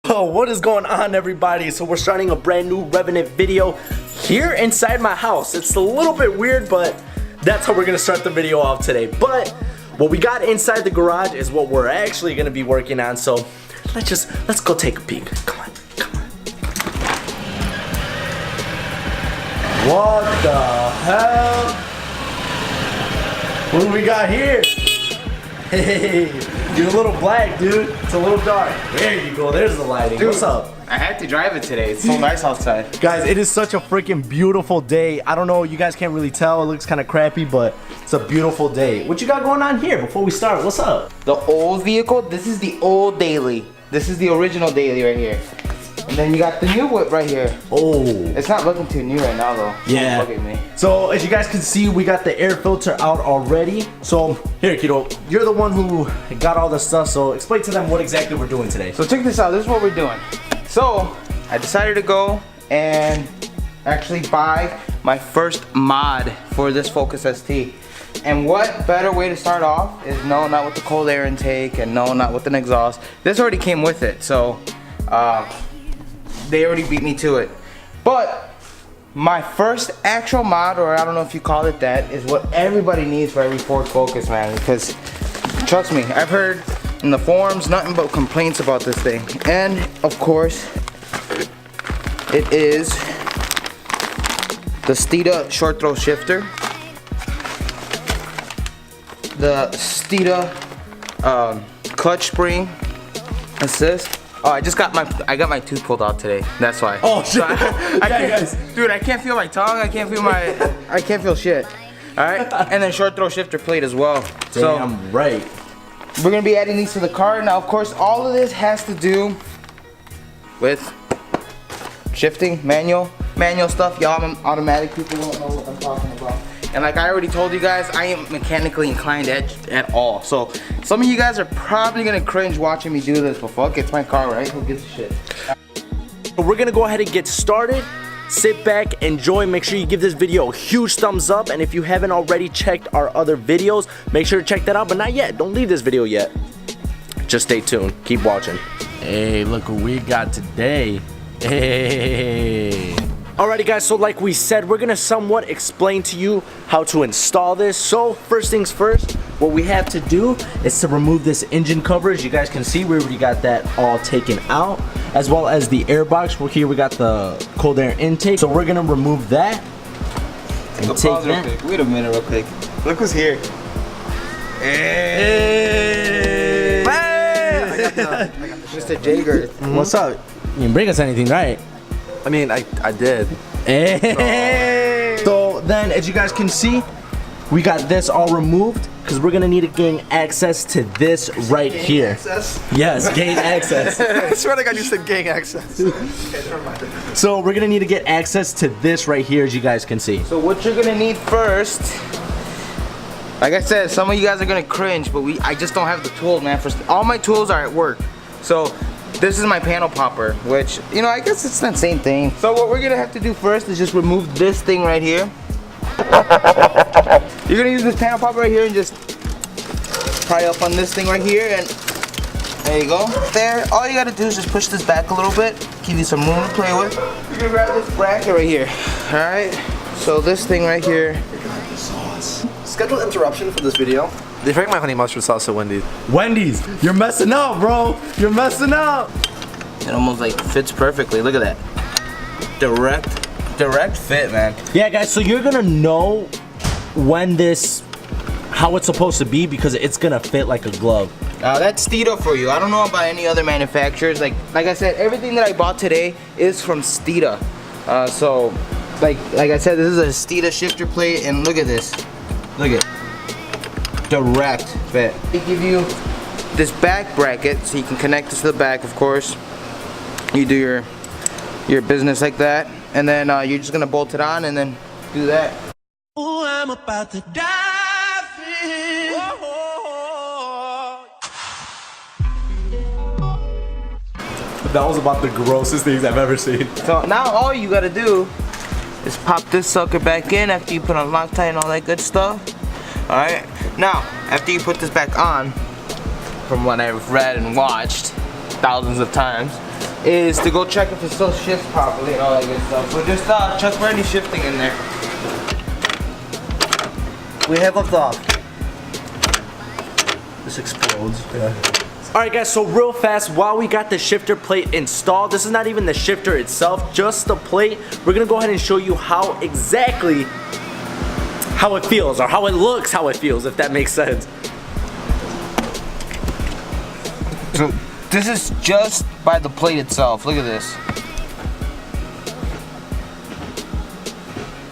Oh, what is going on, everybody? So we're starting a brand new Revenant video here inside my house. It's a little bit weird, but that's how we're gonna start the video off today. But what we got inside the garage is what we're actually gonna be working on. So let's go take a peek. Come on, come on. What the hell? What do we got here? Hey, you're a little black, dude. It's a little dark. There you go. There's the lighting. Dude, what's up? I had to drive it today. It's so nice outside. Guys, it is such a freaking beautiful day. I don't know, you guys can't really tell. It looks kind of crappy, but it's a beautiful day. What you got going on here before we start? What's up? The old vehicle, this is the old daily. This is the original daily right here. And then you got the new whip right here. Oh. It's not looking too new right now though. Yeah. Look at me. So as you guys can see, we got the air filter out already. So here, kiddo, you're the one who got all this stuff. So explain to them what exactly we're doing today. So check this out. This is what we're doing. So I decided to go and actually buy my first mod for this Focus ST. And what better way to start off is no, not with the cold air intake, and no, not with an exhaust. This already came with it, so they already beat me to it. But my first actual mod, or I don't know if you call it that, is what everybody needs for every Ford Focus, man. Because trust me, I've heard in the forums nothing but complaints about this thing. And of course, it is the Steeda short throw shifter, the Steeda clutch spring assist. Oh, I got my tooth pulled out today. That's why. Oh shit! Dude, I can't feel my tongue. I can't feel shit. All right, and then short throw shifter plate as well. Damn right. We're gonna be adding these to the car. Now, of course, all of this has to do with shifting, manual stuff. Y'all automatic people don't know what I'm talking about. And like I already told you guys, I ain't mechanically inclined at all. So some of you guys are probably gonna cringe watching me do this, but fuck, it's my car, right? Who gives a shit? We're gonna go ahead and get started. Sit back, enjoy, make sure you give this video a huge thumbs up, and if you haven't already checked our other videos, make sure to check that out, but not yet. Don't leave this video yet. Just stay tuned. Keep watching. Hey, look what we got today. Hey. Alrighty guys, so like we said, we're gonna somewhat explain to you how to install this. So first things first, what we have to do is to remove this engine cover. As you guys can see, we already got that all taken out, as well as the air box. Well, here we got the cold air intake. So we're gonna remove that and take that. Wait a minute real quick. Look who's here. Hey! I got the Mr. Jager. What's up? You didn't bring us anything, right? I mean, I did. Hey. So then, as you guys can see, we got this all removed because we're gonna need to gain access to this right here. Access? Yes, gain access. I swear to God, you said gang access. Okay, never mind. So we're gonna need to get access to this right here, as you guys can see. So what you're gonna need first, like I said, some of you guys are gonna cringe, but I just don't have the tools, man. All my tools are at work. So this is my panel popper, which, you know, I guess it's the same thing. So what we're gonna have to do first is just remove this thing right here. You're gonna use this panel popper right here and just pry up on this thing right here, and there you go. There, all you gotta do is just push this back a little bit, give you some room to play with. You're gonna grab this bracket right here, all right? So this thing right here. Scheduled interruption for this video. They drank my honey mustard sauce at Wendy's. Wendy's, you're messing up, bro. You're messing up. It almost like fits perfectly. Look at that. Direct fit, man. Yeah, guys. So you're gonna know how it's supposed to be because it's gonna fit like a glove. That's Steeda for you. I don't know about any other manufacturers. Like I said, everything that I bought today is from Steeda. So, like I said, this is a Steeda shifter plate, and look at this. Look at it. Direct fit. They give you this back bracket so you can connect this to the back, of course. You do your business like that, and then you're just gonna bolt it on and then do that. Ooh, I'm about to dive in. That was about the grossest things I've ever seen. So now all you gotta do is pop this sucker back in after you put on Loctite and all that good stuff. Alright, now after you put this back on, from what I've read and watched thousands of times, is to go check if it still shifts properly and all that good stuff. So just check for any shifting in there. We have left off. This explodes. Yeah. Alright guys, so real fast, while we got the shifter plate installed, this is not even the shifter itself, just the plate. We're gonna go ahead and show you how exactly how it feels, or how it looks, how it feels, if that makes sense. So this is just by the plate itself. Look at this.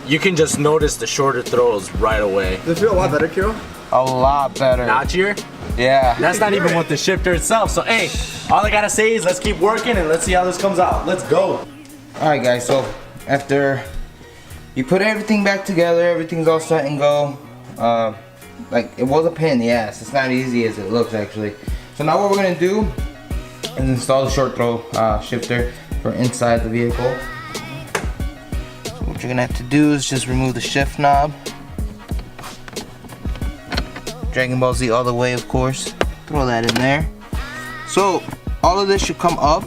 You can just notice the shorter throws right away. Does it feel a lot better, Kiro? A lot better. Notchier? Yeah. That's not even with the shifter itself. So hey, all I gotta say is let's keep working and let's see how this comes out. Let's go. Alright guys, so after you put everything back together, everything's all set and go. Like it was a pain in the ass. It's not easy as it looks actually. So now what we're gonna do is install the short throw shifter for inside the vehicle. So what you're gonna have to do is just remove the shift knob. Dragon Ball Z all the way, of course. Throw that in there. So all of this should come up,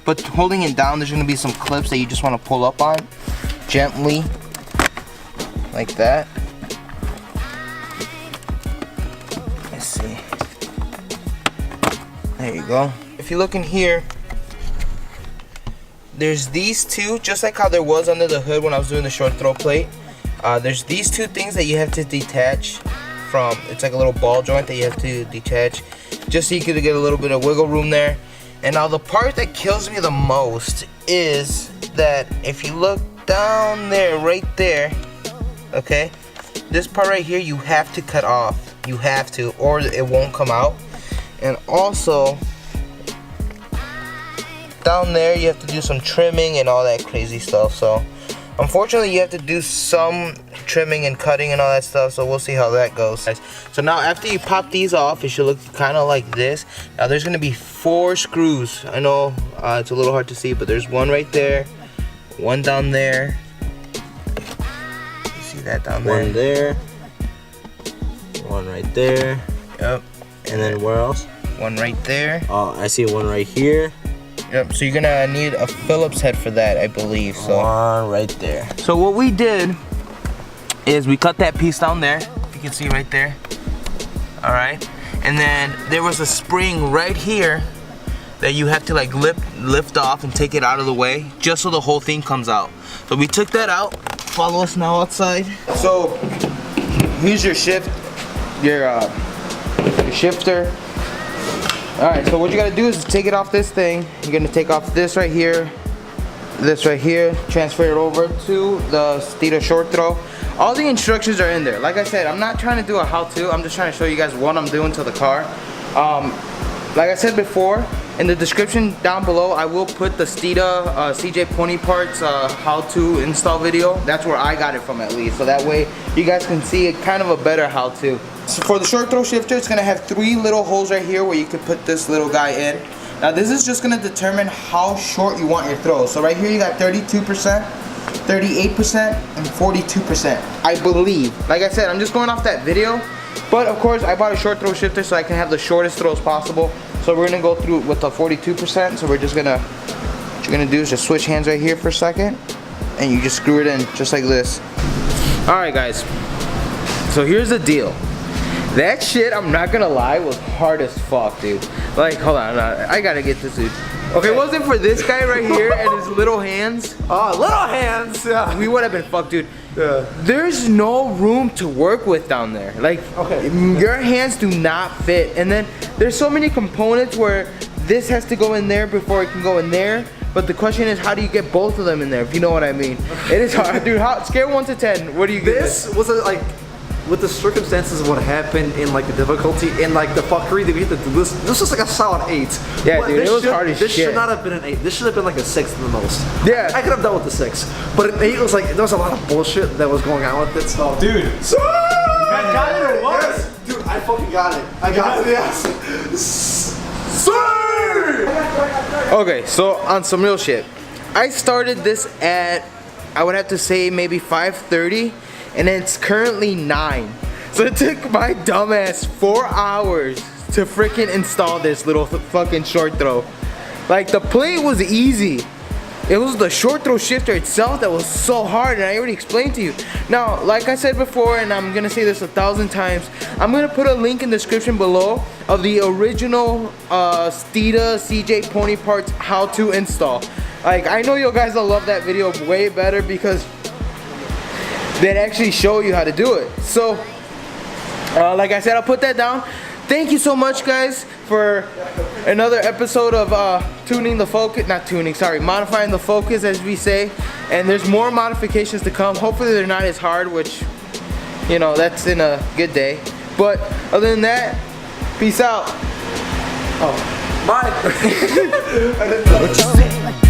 but holding it down, there's gonna be some clips that you just want to pull up on gently, like that. Let's see. There you go. If you look in here, there's these two, just like how there was under the hood when I was doing the short throw plate. There's these two things that you have to detach from. It's like a little ball joint that you have to detach, just so you can get a little bit of wiggle room there. And now the part that kills me the most is that if you look down there, right there, okay, this part right here you have to cut off. You have to, or it won't come out. And also down there you have to do some trimming and all that crazy stuff. So unfortunately you have to do some trimming and cutting and all that stuff, so we'll see how that goes. So now after you pop these off, it should look kind of like this. Now there's gonna be 4 screws. I know it's a little hard to see, but there's one right there, one down there. You see that down there? One there, one right there. Yep. And then where else? One right there. Oh, I see one right here. Yep, so you're gonna need a Phillips head for that, I believe. So One right there. So what we did is we cut that piece down there. You can see right there. All right. And then there was a spring right here that you have to like lift off and take it out of the way, just so the whole thing comes out. So we took that out. Follow us now outside. So here's your shift, your shifter. All right, so what you gotta do is take it off this thing. You're gonna take off this right here, transfer it over to the Steeda short throw. All the instructions are in there. Like I said, I'm not trying to do a how-to. I'm just trying to show you guys what I'm doing to the car. Like I said before, in the description down below, I will put the Steeda CJ Pony Parts how-to install video. That's where I got it from, at least. So that way you guys can see it kind of a better how-to. So for the short throw shifter, it's gonna have 3 little holes right here where you can put this little guy in. Now this is just gonna determine how short you want your throw. So right here you got 32%, 38%, and 42%, I believe. Like I said, I'm just going off that video. But of course, I bought a short throw shifter so I can have the shortest throws possible. So we're gonna go through with the 42%. So we're just gonna, what you're gonna do is just switch hands right here for a second, and you just screw it in just like this. All right, guys. So here's the deal. That shit, I'm not gonna lie, was hard as fuck, dude. Like, hold on, I gotta get this dude. If it wasn't for this guy right here and his little hands, Little hands, yeah. we would have been fucked, dude. Yeah. There's no room to work with down there. Like, Okay. your hands do not fit. And then there's so many components where this has to go in there before it can go in there. But the question is, how do you get both of them in there, if you know what I mean? It is hard, dude. Scale 1 to 10, what do you get? This was like, with the circumstances of what happened in like the difficulty and like the fuckery that we had to do this was like a solid 8. Yeah, But dude, it was hard as This shit. should not have been an 8. This should have been like a 6 at the most. Yeah. I could have dealt with the 6. But an 8 was like, there was a lot of bullshit that was going on with it. So, dude. So, you guys got it or what? Yes. Dude, I fucking got it. I got it, yes. Sir! Okay, so on some real shit. I started this at, I would have to say maybe 5:30. And it's currently 9. So it took my dumbass 4 hours to freaking install this little fucking short throw. Like the plate was easy. It was the short throw shifter itself that was so hard, and I already explained to you. Now, like I said before, and I'm gonna say this 1,000 times, I'm gonna put a link in the description below of the original Steeda CJ Pony Parts how to install. Like, I know you guys will love that video way better because they actually show you how to do it. So, like I said, I'll put that down. Thank you so much, guys, for another episode of modifying the focus, as we say. And there's more modifications to come. Hopefully they're not as hard, which, you know, that's in a good day. But other than that, peace out. Oh, bye. What you say?